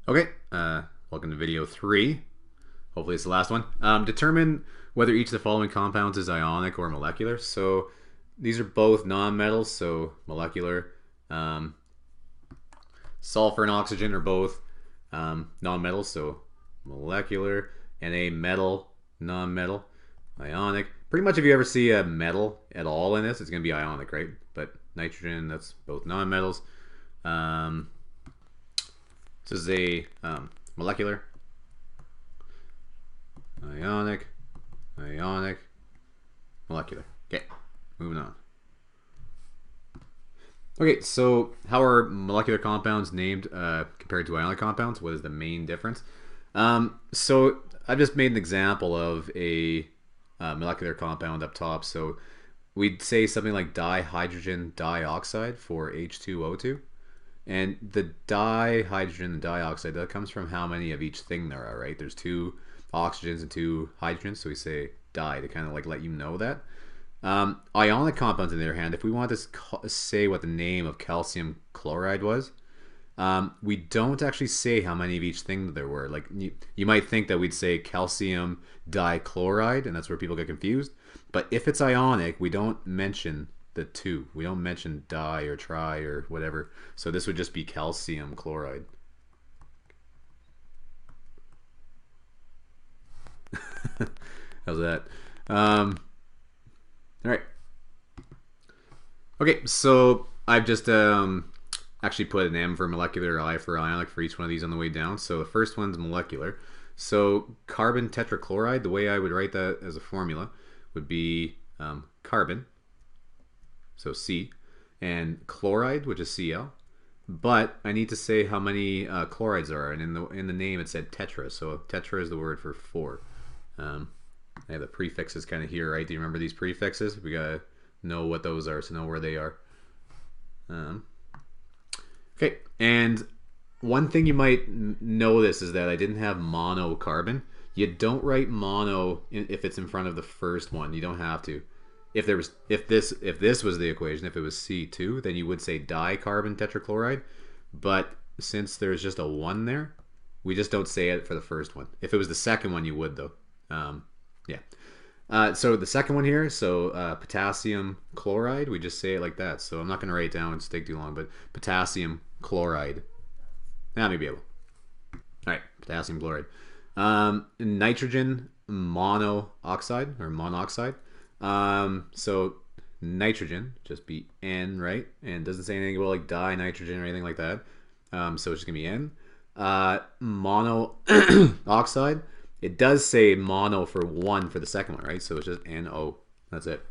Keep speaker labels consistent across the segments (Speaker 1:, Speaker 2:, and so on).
Speaker 1: Okay, welcome to video 3. Hopefully it's the last one. Determine whether each of the following compounds is ionic or molecular. So these are both nonmetals, so molecular. Sulfur and oxygen are both nonmetals, so molecular. And a metal, nonmetal, ionic. Pretty much if you ever see a metal at all in this, it's going to be ionic, right? But nitrogen, that's both nonmetals. This is a molecular, ionic, ionic, molecular. Okay, moving on. Okay, so how are molecular compounds named compared to ionic compounds? What is the main difference? So I've just made an example of a molecular compound up top. So we'd say something like dihydrogen dioxide for H2O2. And the dihydrogen and dioxide, that comes from how many of each thing there are, right? There's 2 oxygens and 2 hydrogens, so we say di to kind of like let you know that. Ionic compounds, on the other hand, if we want to say what the name of calcium chloride was, we don't actually say how many of each thing there were. Like you might think that we'd say calcium dichloride, and that's where people get confused. But if it's ionic, we don't mention the 2. We don't mention di or tri or whatever. So this would just be calcium chloride. How's that? All right. Okay, so I've just actually put an M for molecular, I for ionic for each one of these on the way down. So the first one's molecular. So carbon tetrachloride, the way I would write that as a formula would be carbon, so C, and chloride, which is Cl. But I need to say how many chlorides there are, and in the name it said tetra, so tetra is the word for 4. I have the prefixes kind of here, right? Do you remember these prefixes? We gotta know what those are, so know where they are. Okay, and one thing you might notice is that I didn't have monocarbon. You don't write mono if it's in front of the first one. You don't have to. If this was the equation, if it was C2, then you would say dicarbon tetrachloride. But since there's just a 1 there, we just don't say it for the first one. If it was the second one, you would though. Yeah. So the second one here, so potassium chloride, we just say it like that. So I'm not going to write it down, it's take too long, but potassium chloride. Maybe I will. All right, potassium chloride. Nitrogen monoxide or monoxide. So nitrogen, just be N, right? And it doesn't say anything about like dinitrogen or anything like that. So it's just gonna be N. Monoxide. It does say mono for 1 for the second one, right? So it's just NO. That's it.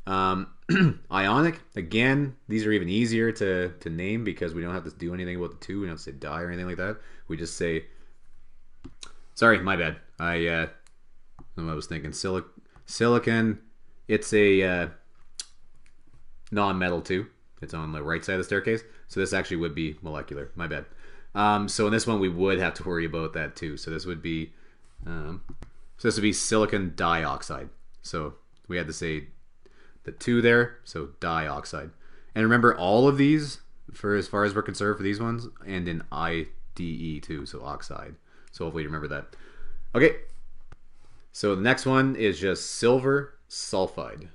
Speaker 1: Ionic. Again, these are even easier to name because we don't have to do anything about the 2. We don't say di or anything like that. We just say. Sorry, my bad. I was thinking silicon. It's a non-metal too. It's on the right side of the staircase. So this actually would be molecular. My bad. So in this one we would have to worry about that too. So this would be silicon dioxide. So we had to say the 2 there. So dioxide. And remember all of these, for as far as we're concerned for these ones, and in IDE too. So oxide. So hopefully you remember that. Okay. So the next one is just silver sulfide.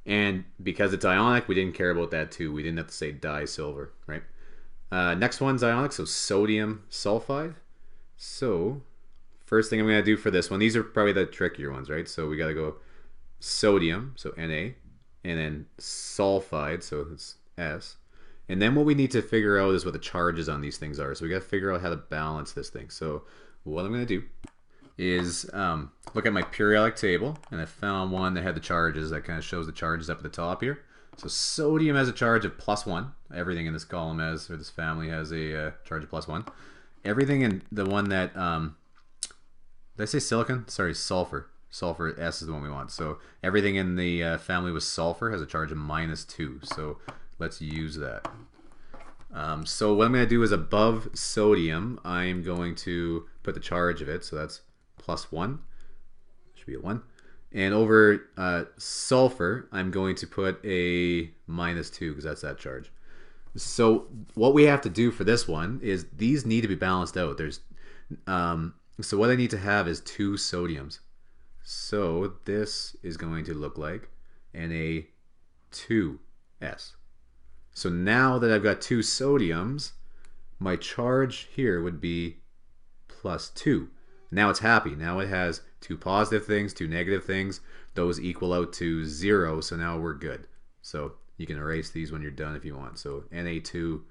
Speaker 1: And because it's ionic, we didn't care about that too. We didn't have to say disilver, right? Next one's ionic, so sodium sulfide. So first thing I'm going to do for this one, these are probably the trickier ones, right? So we got to go sodium, so Na, and then sulfide, so it's S. And then what we need to figure out is what the charges on these things are. So we got to figure out how to balance this thing. So what I'm going to do is look at my periodic table, and I found one that had the charges. That kind of shows the charges up at the top here. So sodium has a charge of +1. Everything in this column has, or this family has a charge of +1. Everything in the one that, did I say silicon? Sorry, sulfur. Sulfur, S is the one we want. So everything in the family with sulfur has a charge of -2. So let's use that. So what I'm going to do is above sodium, I'm going to put the charge of it. So that's +1. Should be a 1. And over sulfur, I'm going to put a -2 because that's that charge. So what we have to do for this one is these need to be balanced out. So what I need to have is 2 sodiums. So this is going to look like Na2S. So now that I've got 2 sodiums, my charge here would be +2. Now it's happy. Now it has 2 positive things, 2 negative things. Those equal out to 0, so now we're good. So you can erase these when you're done if you want. So Na2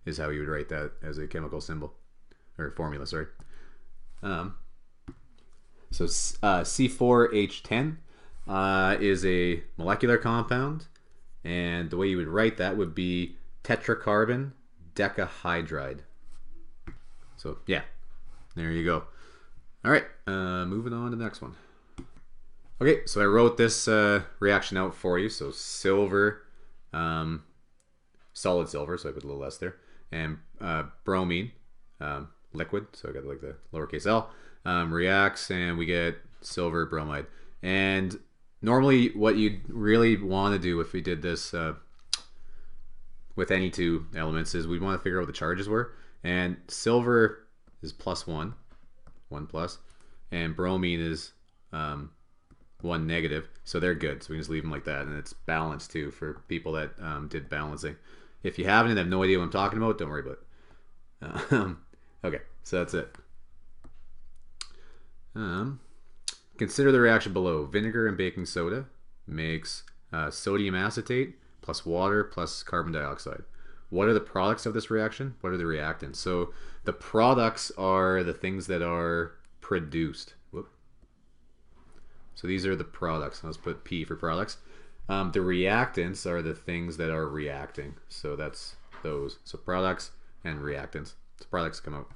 Speaker 1: is how you would write that as a chemical symbol, or formula, sorry. So C4H10 is a molecular compound, and the way you would write that would be tetracarbon decahydride. So yeah, there you go. All right, moving on to the next one. Okay, so I wrote this reaction out for you. So silver, solid silver, so I put a little less there, and bromine, liquid, so I got like the lowercase l, reacts, and we get silver bromide. And normally what you'd really want to do if we did this with any 2 elements is we'd want to figure out what the charges were. And silver is +1, 1 plus, and bromine is 1 negative, so they're good. So we can just leave them like that, and it's balanced too for people that did balancing. If you haven't and have no idea what I'm talking about, don't worry about it. Okay, so that's it. Consider the reaction below. Vinegar and baking soda makes sodium acetate plus water plus carbon dioxide. What are the products of this reaction? What are the reactants? So the products are the things that are produced. Whoop. So these are the products. Let's put P for products. The reactants are the things that are reacting. So that's those. So products and reactants. So products come out.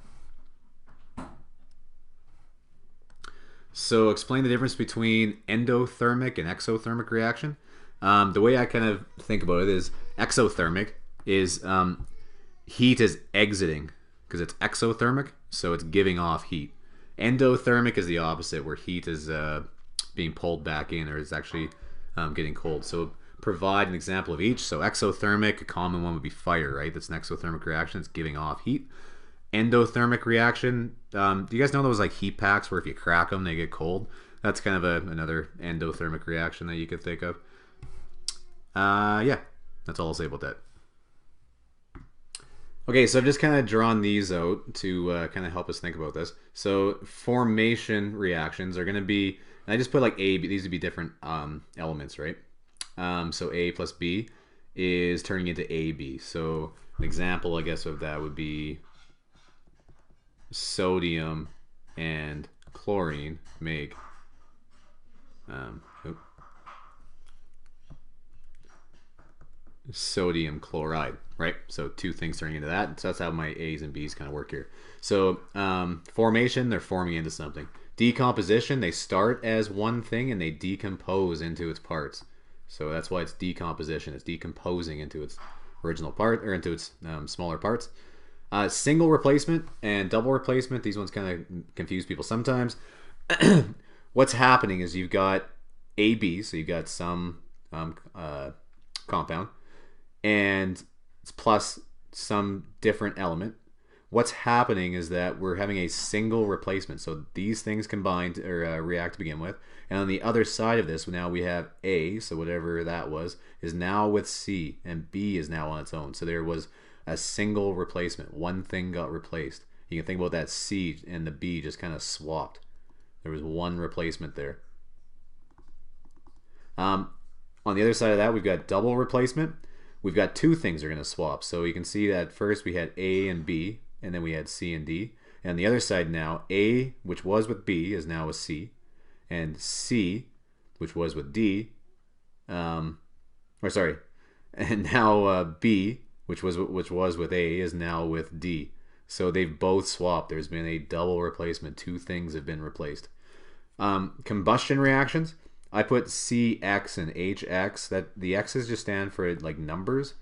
Speaker 1: So explain the difference between endothermic and exothermic reaction. The way I kind of think about it is exothermic is heat is exiting because it's exothermic, so it's giving off heat. Endothermic is the opposite, where heat is being pulled back in, or is actually getting cold. So provide an example of each. So exothermic, a common one would be fire, right? That's an exothermic reaction. It's giving off heat. Endothermic reaction, do you guys know those like heat packs where if you crack them they get cold? That's kind of another endothermic reaction that you could think of. Yeah, that's all I'll say about that. Okay, so I've just kind of drawn these out to kind of help us think about this. So formation reactions are going to be, and I just put like A, B, these would be different elements, right? So A plus B is turning into AB. So an example, I guess, of that would be sodium and chlorine make sodium chloride, right? So 2 things turning into that. So that's how my A's and B's kind of work here. So formation, they're forming into something. Decomposition, they start as one thing and they decompose into its parts. So that's why it's decomposition. It's decomposing into its original part, or into its smaller parts. Single replacement and double replacement, these ones kind of confuse people sometimes. What's happening is you've got AB, so you've got some compound, and it's plus some different element. What's happening is that we're having a single replacement. So these things combine or react to begin with. And on the other side of this, now we have A, so whatever that was, is now with C, and B is now on its own. So there was a single replacement. One thing got replaced. You can think about that C and the B just kind of swapped. There was one replacement there. On the other side of that, we've got double replacement. We've got 2 things are going to swap. So you can see that first we had A and B, and then we had C and D. And on the other side now, A, which was with B, is now with C. And C, which was with D, and now B, which was with A, is now with D. So they've both swapped. There's been a double replacement. 2 things have been replaced. Combustion reactions, I put CX and HX. That the X's just stand for like numbers.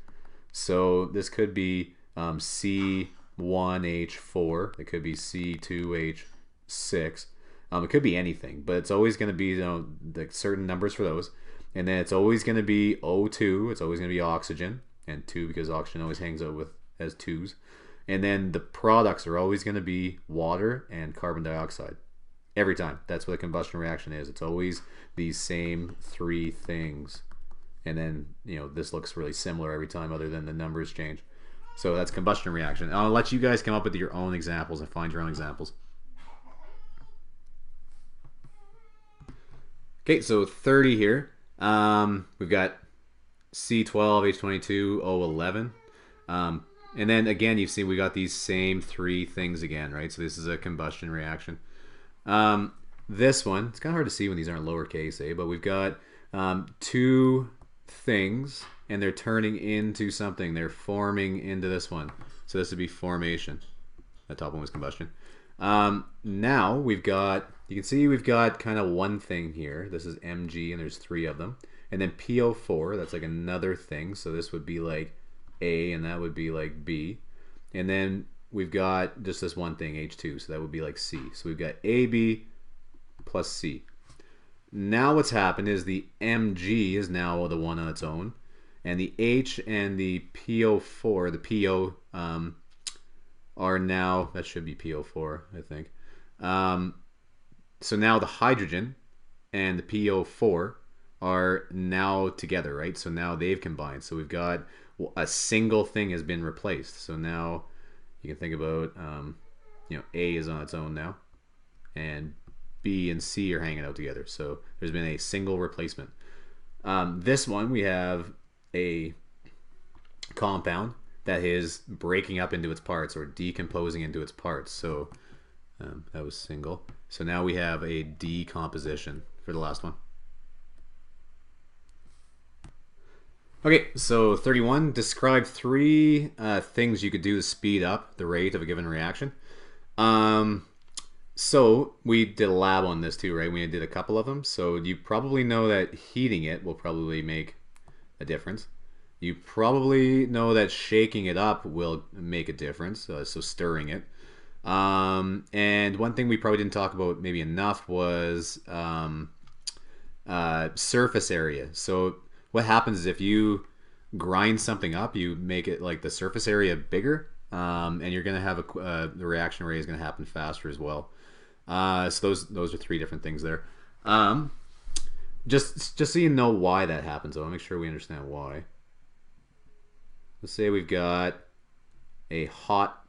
Speaker 1: So this could be C1H4. It could be C2H6. It could be anything, but it's always going to be like certain numbers for those. And then it's always going to be O2. It's always going to be oxygen. and 2 because oxygen always hangs out with as 2s. And then the products are always going to be water and carbon dioxide. Every time. That's what a combustion reaction is. It's always these same 3 things. And then, this looks really similar every time other than the numbers change. So that's combustion reaction. I'll let you guys come up with your own examples and find your own examples. Okay, so 30 here. We've got C12, H22, O11. And then again, you see we got these same 3 things again, right? So this is a combustion reaction. This one, it's kind of hard to see when these aren't lowercase, but we've got 2 things, and they're turning into something. They're forming into this one. So this would be formation. That top one was combustion. Now we've got, you can see we've got kind of one thing here. This is Mg, and there's 3 of them. And then PO4, that's like another thing. So this would be like A, and that would be like B. And then we've got just this one thing, H2, so that would be like C. So we've got AB plus C. Now what's happened is the Mg is now the one on its own, and the H and the PO4, the PO are now, that should be PO4, I think. So now the hydrogen and the PO4 are now together, right? So now they've combined. So we've got a single thing has been replaced. So now you can think about, A is on its own now, and B and C are hanging out together. So there's been a single replacement. This one, we have a compound that is breaking up into its parts or decomposing into its parts. So that was single. So now we have a decomposition for the last one. Okay, so 31, describe 3 things you could do to speed up the rate of a given reaction. So we did a lab on this too, right? We did a couple of them. So you probably know that heating it will probably make a difference. You probably know that shaking it up will make a difference, so stirring it. And one thing we probably didn't talk about maybe enough was surface area. So what happens is if you grind something up, you make it like the surface area bigger, and you're going to have the reaction rate is going to happen faster as well. So those are 3 different things there. Just so you know why that happens, though, I'll make sure we understand why. Let's say we've got a hot,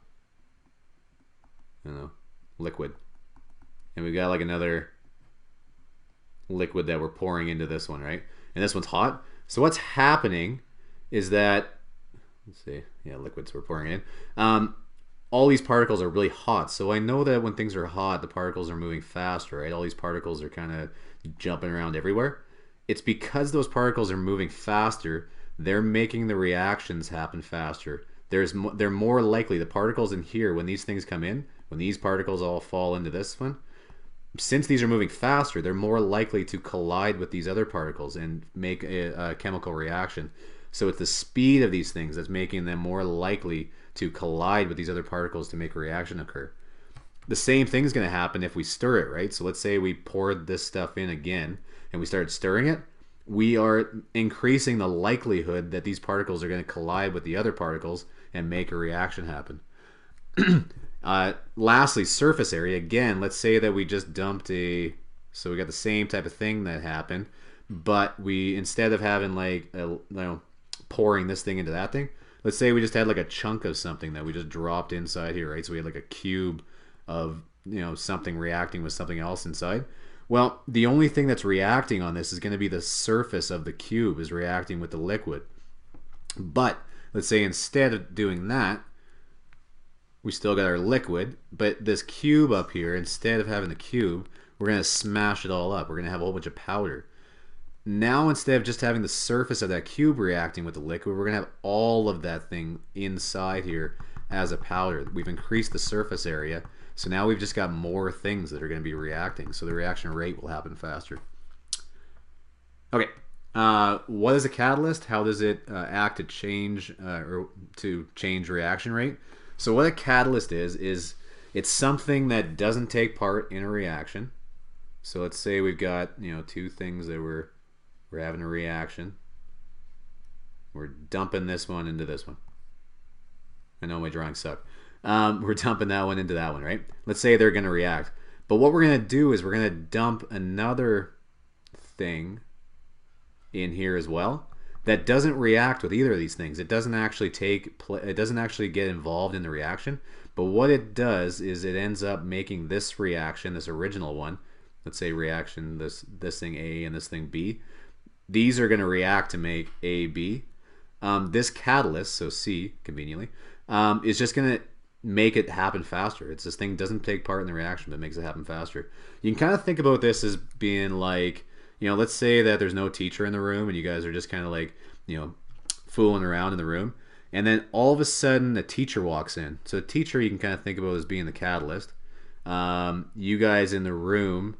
Speaker 1: liquid, and we've got like another liquid that we're pouring into this one, right? And this one's hot. So what's happening is that, let's see, liquids we're pouring in. All these particles are really hot. So I know that when things are hot, the particles are moving faster, right? All these particles are kind of jumping around everywhere. It's because those particles are moving faster, they're making the reactions happen faster. They're more likely, the particles in here, when these things come in, when these particles all fall into this one, since these are moving faster, they're more likely to collide with these other particles and make a chemical reaction. So it's the speed of these things that's making them more likely to collide with these other particles to make a reaction occur. The same thing is going to happen if we stir it, right? So let's say we poured this stuff in again and we started stirring it. We are increasing the likelihood that these particles are going to collide with the other particles and make a reaction happen. Lastly, surface area. Again, let's say that we just dumped so we got the same type of thing that happened, but we, instead of having like pouring this thing into that thing, let's say we just had like a chunk of something that we just dropped inside here, right? So we had like a cube of something reacting with something else inside. Well, the only thing that's reacting on this is going to be the surface of the cube is reacting with the liquid. But let's say instead of doing that, we still got our liquid, but this cube up here, instead of having the cube, we're going to smash it all up. We're going to have a whole bunch of powder. Now, instead of just having the surface of that cube reacting with the liquid, we're going to have all of that thing inside here as a powder. We've increased the surface area, so now we've just got more things that are going to be reacting, so the reaction rate will happen faster. Okay, what is a catalyst? How does it act to change reaction rate? So what a catalyst is it's something that doesn't take part in a reaction. So let's say we've got 2 things that we're having a reaction. We're dumping this one into this one. I know my drawings suck. We're dumping that one into that one, right? Let's say they're going to react. But what we're going to do is we're going to dump another thing in here as well that doesn't react with either of these things. It doesn't actually it doesn't actually get involved in the reaction. But what it does is it ends up making this reaction, this original one, let's say reaction, this thing A and this thing B. These are going to react to make A, B. This catalyst, so C, conveniently, is just going to make it happen faster. It's this thing doesn't take part in the reaction, but makes it happen faster. You can kind of think about this as being like, let's say that there's no teacher in the room and you guys are just kind of like, fooling around in the room. And then all of a sudden a teacher walks in. So a teacher you can kind of think about as being the catalyst. You guys in the room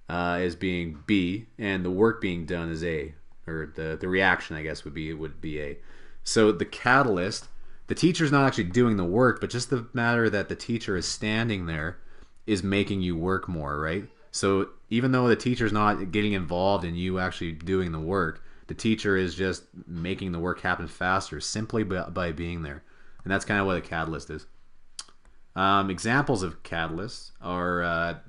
Speaker 1: as being B, and the work being done is A, or the reaction I guess would be A. So the catalyst, the teacher's not actually doing the work, but just the matter that the teacher is standing there is making you work more, right? So even though the teacher's not getting involved in you actually doing the work, the teacher is just making the work happen faster simply by being there. And that's kind of what a catalyst is. Examples of catalysts are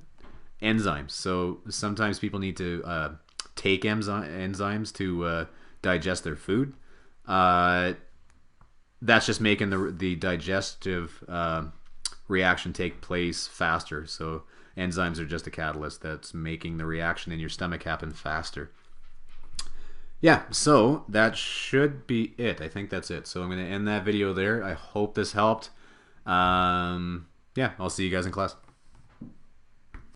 Speaker 1: enzymes. So sometimes people need to take enzymes to digest their food. That's just making the digestive reaction take place faster. So enzymes are just a catalyst that's making the reaction in your stomach happen faster. Yeah, so that should be it. I think that's it. So I'm going to end that video there. I hope this helped. Yeah, I'll see you guys in class.